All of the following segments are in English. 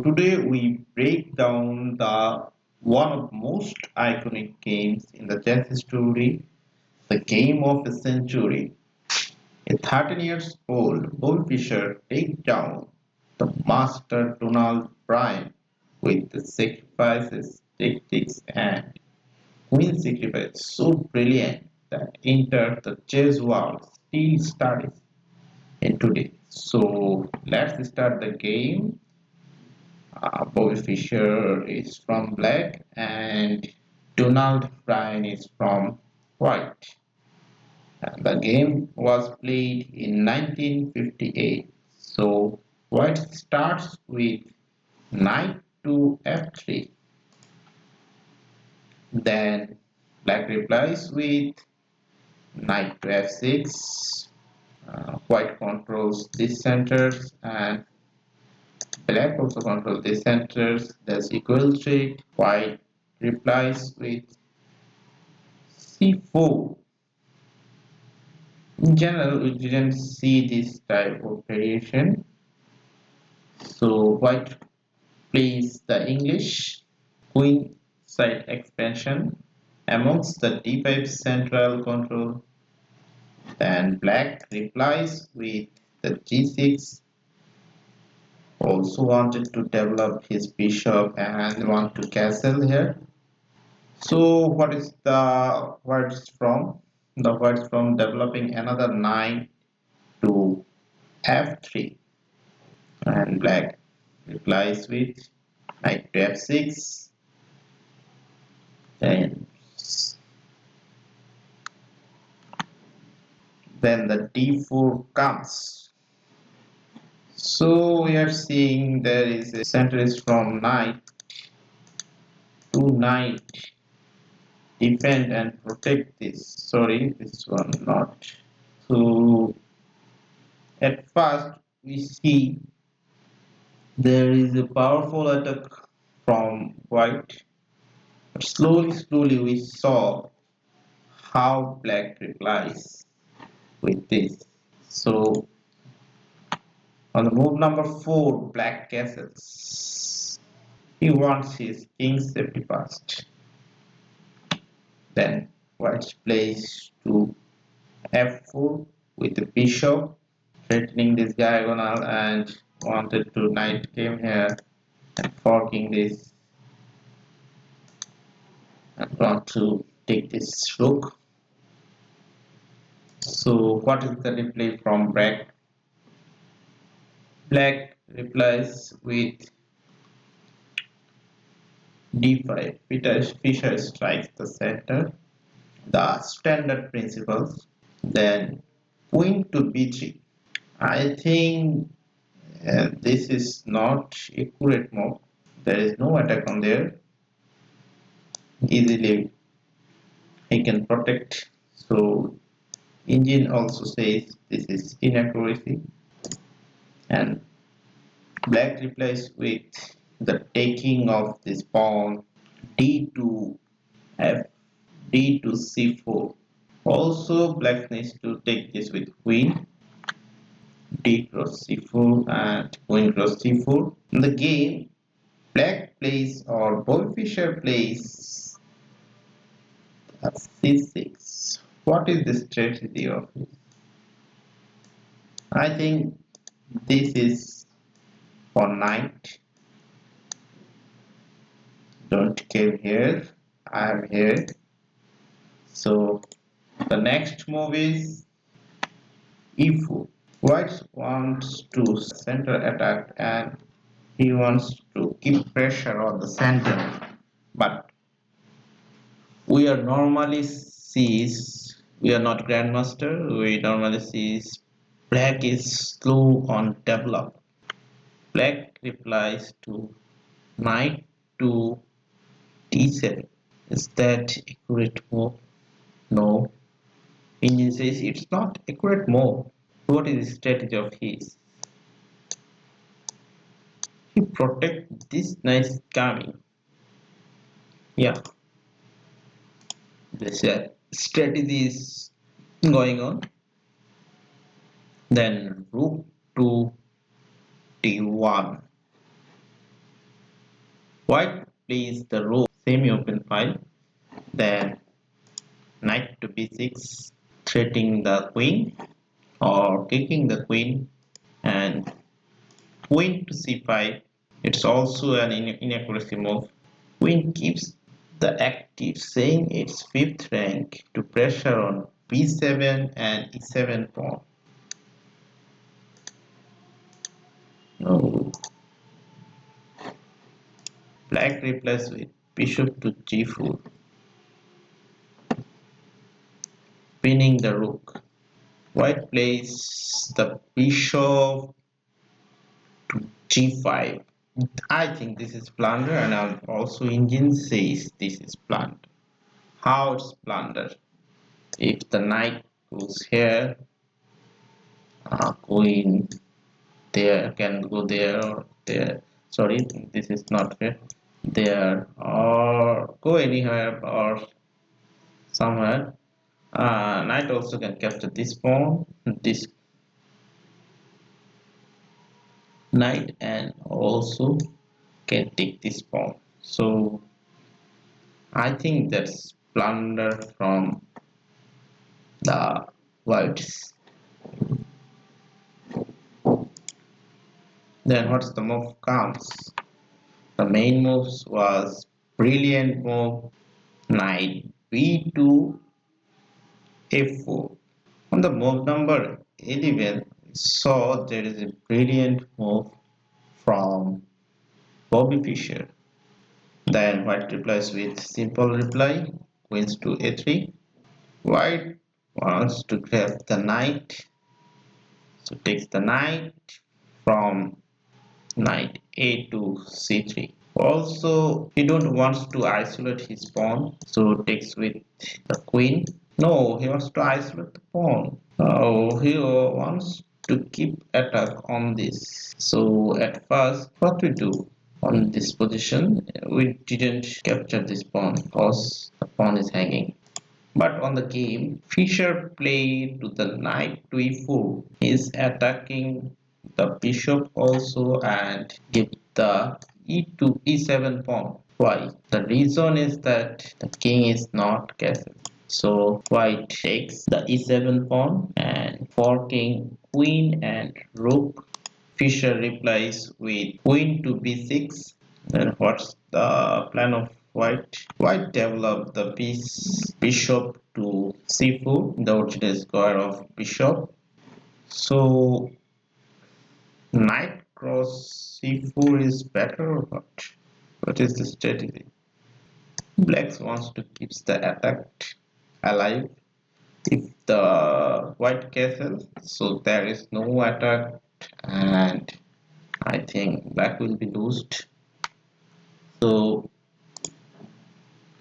Today we break down the one of most iconic games in the chess history, the game of a century. A 13 years old Bobby Fischer takes down the master Donald Byrne with the sacrifices, tactics, and queen sacrifice so brilliant that entered the chess world still studies in today. So let's start the game. Bobby Fischer is from black and Donald Byrne is from white. And the game was played in 1958. So white starts with knight to f3. Then black replies with knight to f6. White controls these centers and black also controls these centers. There's equal trade. White replies with c4. In general, we didn't see this type of variation. So white plays the English queen side expansion amongst the d5 central control. Then black replies with the g6. Also wanted to develop his bishop and want to castle here. So what is the words from? The words from developing another knight to f3, and black replies with knight to f6. And then the d4 comes. So we are seeing there is a center is from knight to knight. Defend and protect this. Sorry, this one not. So at first we see there is a powerful attack from white, but slowly we saw how black replies with this. So on the move number 4, black castles. He wants his king's safety first. Then white plays to f4 with the bishop, threatening this diagonal and wanted to knight came here and forking this and want to take this rook. So what is the replay from black? Black replies with d5. Fischer strikes the center, the standard principles. Then queen to b3. I think this is not accurate move. There is no attack on there. Easily he can protect. So engine also says this is inaccuracy. And black replies with the taking of this pawn d to f, d to c4. Also black needs to take this with queen, d cross c4 and queen cross c4. In the game, black plays or Bobby Fischer plays c6. What is the strategy of it? I think this is for knight. Don't came here. I am here. So the next move is e4. White wants to center attack and he wants to keep pressure on the center. But we are normally sees we are not grandmaster. We normally sees black is slow on develop. Black replies to knight to d7. Is that accurate move? No. Engine says it's not accurate move. What is the strategy of his? He protect this nice coming. Yeah, this strategy is going on. Then rook to d1. White plays the rook semi-open file, then knight to b6, threatening the queen or kicking the queen, and queen to c5. It's also an inaccuracy move. Queen keeps the active, saying its fifth rank to pressure on b7 and e7 pawn. No, black replies with bishop to g4, pinning the rook. White plays the bishop to g5. I think this is blunder, and also engine says this is blunder. How it's blunder? If the knight goes here, queen there can go there or there. Sorry, this is not here. There or go anywhere or somewhere. Knight also can capture this pawn, this knight, and also can take this pawn. So I think that's blunder from the whites. Then what's the move comes? The main moves was brilliant move knight b2 f4. On the move number 11, we saw there is a brilliant move from Bobby Fischer. Then white replies with simple reply queens to a3. White wants to grab the knight, so takes the knight from knight a to c3. Also, he don't wants to isolate his pawn, so takes with the queen. No, he wants to isolate the pawn. Oh, he wants to keep attack on this. So at first, what we do on this position, we didn't capture this pawn because the pawn is hanging. But on the game, Fischer played to the knight to e4. He is attacking the bishop also and give the e to e7 pawn. Why? The reason is that the king is not castled. So white takes the e7 pawn and forking queen and rook. Fischer replies with queen to b6. Then what's the plan of white? White developed the bishop to c4, the original square of bishop. So knight cross c4 is better or what? What is the strategy? Black wants to keep the attack alive. If the white castle, so there is no attack, and I think black will be lost. So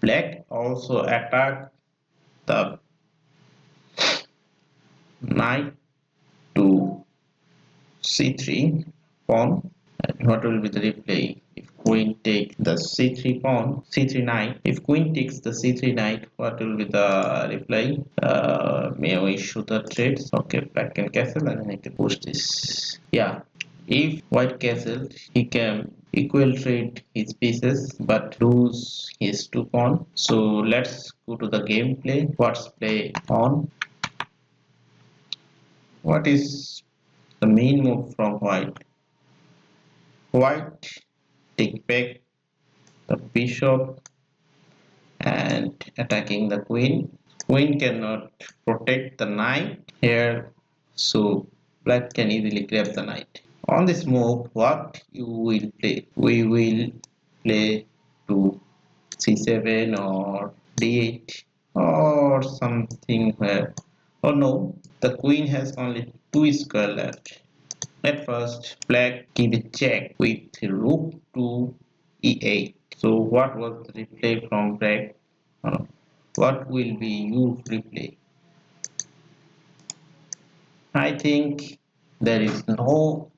black also attack the knight to c3 pawn. And what will be the replay? If queen take the c3 pawn, c3 knight. If queen takes the c3 knight, what will be the reply? May we show the trades? Okay, black can castle and I can push this. Yeah, if white castle, he can equal trade his pieces but lose his two pawn. So let's go to the gameplay. What's play on? What is the main move from white? White take back the bishop and attacking the queen. Queen cannot protect the knight here, so black can easily grab the knight. On this move, what you will play? We will play to c7 or d8 or something where. Oh no, the queen has only two square left. At first, black give a check with rook to e8. So what was the replay from black? What will be you replay? I think there is no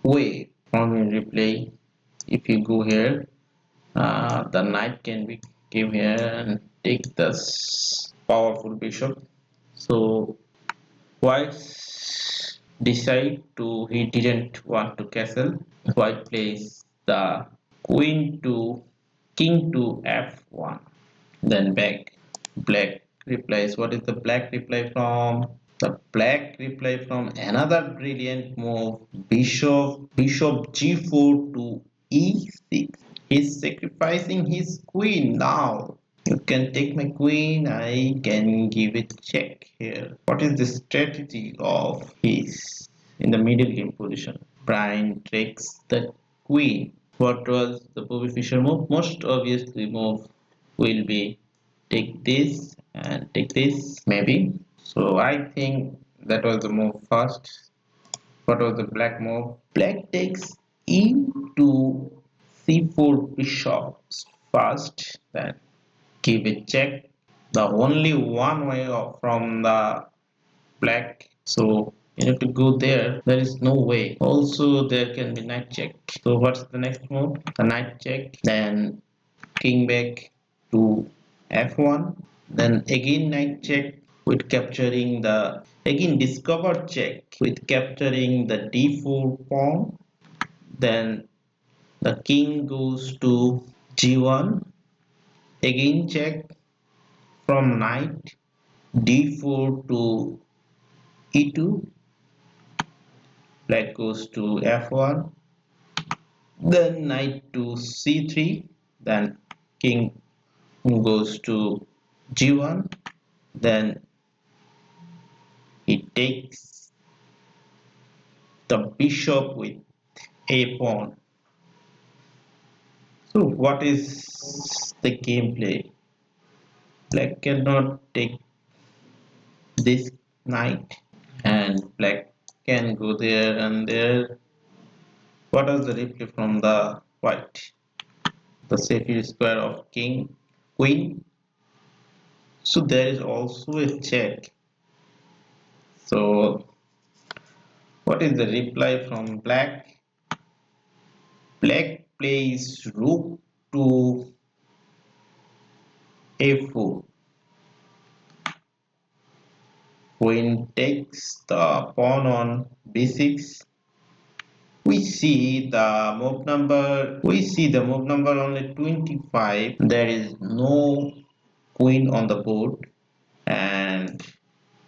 way from your replay. If you go here, the knight can be came here and take this powerful bishop. So white decide to he didn't want to castle. White plays the queen to king to f1, then back. Black replies. What is the black reply from? The black reply from another brilliant move, bishop g4 to e6. He's sacrificing his queen now. You can take my queen, I can give it check here. What is the strategy of his in the middle game position? Brian takes the queen. What was the Bobby Fischer move? Most obviously move will be take this and take this maybe. So I think that was the move first. What was the black move? Black takes e to c4 bishops first, then give a check. The only one way from the black, so you have to go there. There is no way. Also, there can be knight check. So what's the next move? The knight check. Then king back to f1. Then again knight check with capturing the again discover check with capturing the d4 pawn. Then the king goes to g1. Again check from knight d4 to e2. Black goes to f1. Then knight to c3. Then king goes to g1. Then he takes the bishop with a pawn. So what is the gameplay? Black cannot take this knight and black can go there and there. What is the replay from the white? The safety square of king, queen. So there is also a check. So what is the reply from black? Black plays rook to a4. Queen takes the pawn on b6. We see the move number only 25. There is no queen on the board and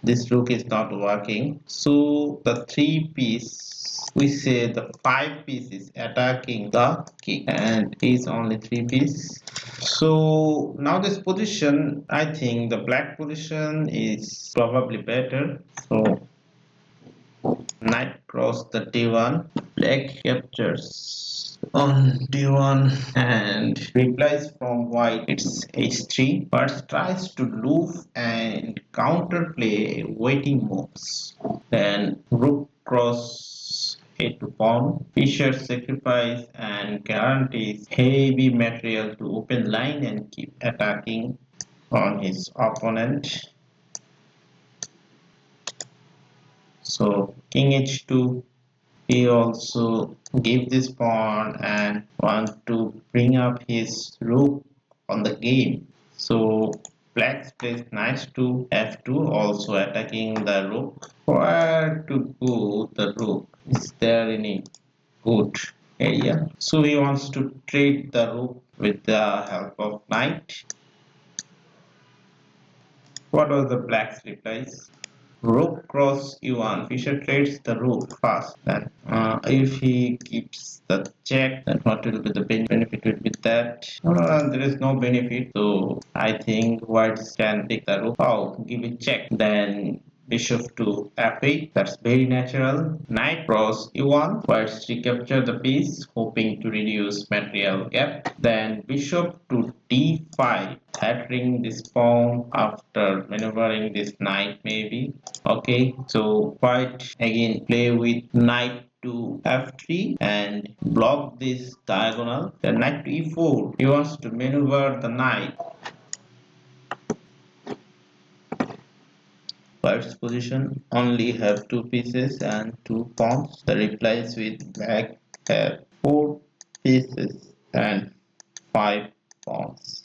this rook is not working. So the 3 piece, we say the 5 piece is attacking the king and is only 3 piece. So now this position, I think the black position is probably better. So knight cross the d1. Black captures on d1 and replies from white. It's h3. But tries to loop and counterplay waiting moves. Then rook cross a2 pawn. Fischer sacrifice and guarantees heavy material to open line and keep attacking on his opponent. So king h2, he also give this pawn and want to bring up his rook on the game. So black plays knight to f2, also attacking the rook. Where to go the rook? Is there any good area? So he wants to trade the rook with the help of knight. What was the black's replies? Rook cross e1. Fischer trades the rook first. Then if he keeps the check, then what will be the benefit will be that? There is no benefit. So I think whites can take the rook. Oh, give it check. Then bishop to f8. That's very natural. Knight cross e1. Whites recapture the piece, hoping to reduce material gap. Then bishop to d5. Battering this pawn after maneuvering this knight maybe. Okay, so white again play with knight to f3 and block this diagonal. Then knight to e4. He wants to maneuver the knight. White's position only have 2 pieces and 2 pawns. The replies with black have 4 pieces and 5 pawns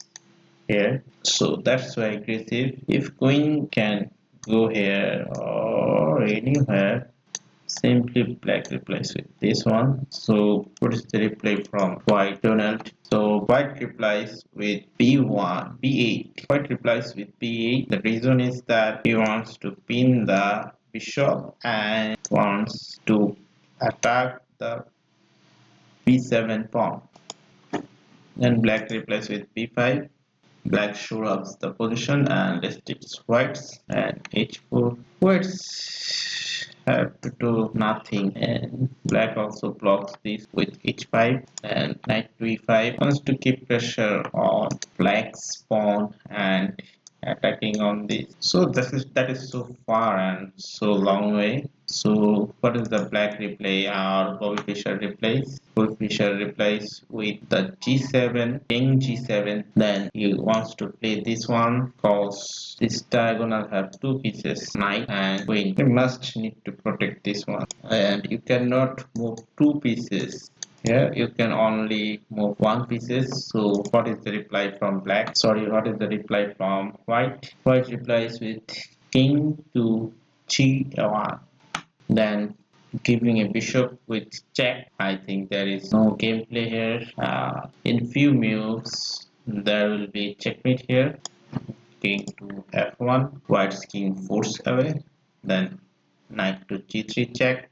here. So that's why aggressive. If queen can go here or anywhere, Simply black replies with this one. So what is the reply from white? Donald. So white replies with b1, b8. White replies with b8. The reason is that he wants to pin the bishop and wants to attack the b7 pawn. Then black replies with b5. Black shore ups the position and restricts whites and h4. Whites have to do nothing, and black also blocks this with h5 and knight to e5. Wants to keep pressure on black's pawn and attacking on this. So that is so far and so long way. So what is the black replay or Bobby Fischer replays? Bobby Fischer replays with the g7, king g7. Then he wants to play this one because this diagonal have two pieces, knight and queen. You must need to protect this one, and you cannot move two pieces. Here you can only move one pieces. So what is the reply from black? Sorry, what is the reply from white? White replies with king to g1. Then giving a bishop with check. I think there is no gameplay here. In few moves there will be checkmate here. King to f1. White's king force away. Then knight to g3 check.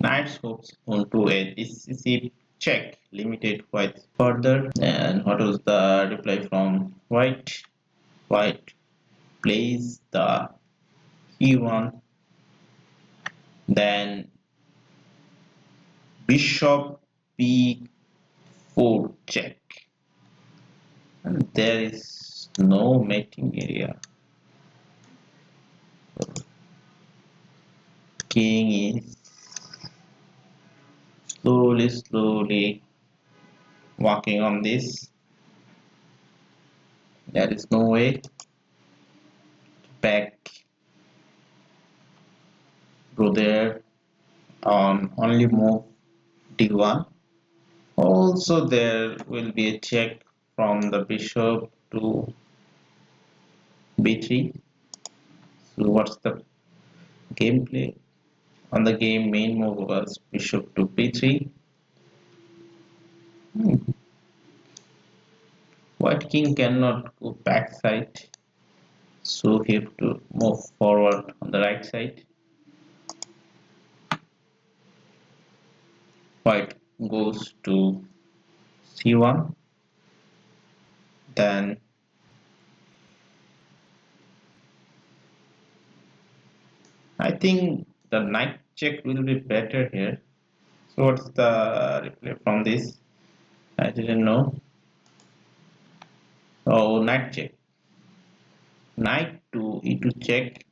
Knight hooks onto a decisive check, limited white further. And what was the reply from white? White plays the e1, then bishop b4 check, and there is no mating area. King is slowly walking on this. There is no way back. Go there on only move d1. Also there will be a check from the bishop to b3. So what's the gameplay? On the game main move was bishop to b3. White king cannot go backside, so he have to move forward on the right side. White goes to c1, then I think the knight check will be better here. So what's the replay from this? I didn't know. Oh, knight check. Knight to e2 check.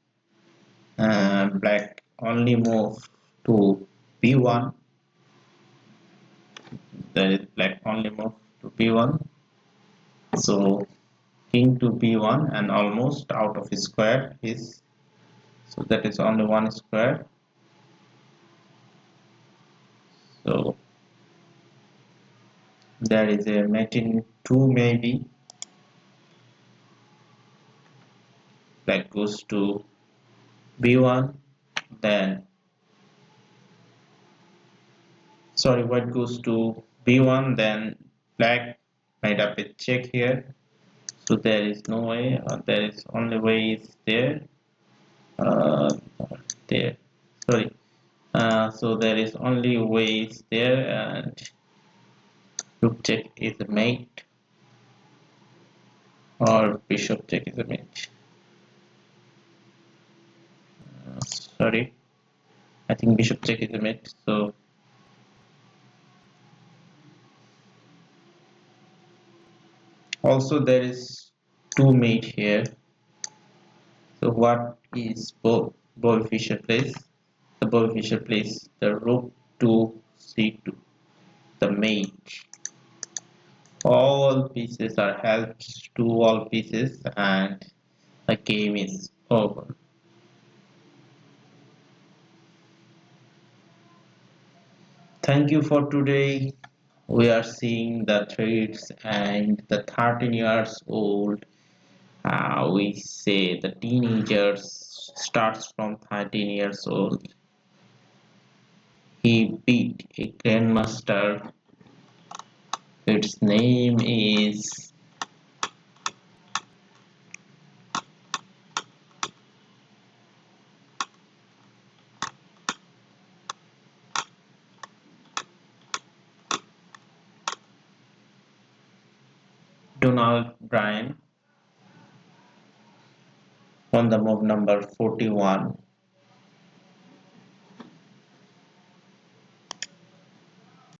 Black only move to b1. There is black only move to b1. So king to b1 and almost out of his square is, so that is only one square. So there is a mating 2 maybe. Black goes to b1, then sorry, white goes to b1, then black made up a check here. So there is no way, there is only way is there. Uh, there, sorry. So there is only ways there, and rook check is a mate, or bishop check is a mate. Sorry, I think bishop check is a mate. So also there is two mate here. So what is Bobby Fischer plays? The Bobby Fischer plays the rook to c2, the mate. All pieces are helped to all pieces, and the game is over. Thank you for today. We are seeing the threads and the 13 years old. We say the teenagers starts from 13 years old. He beat a grandmaster. Its name is Donald Byrne on the move number 41.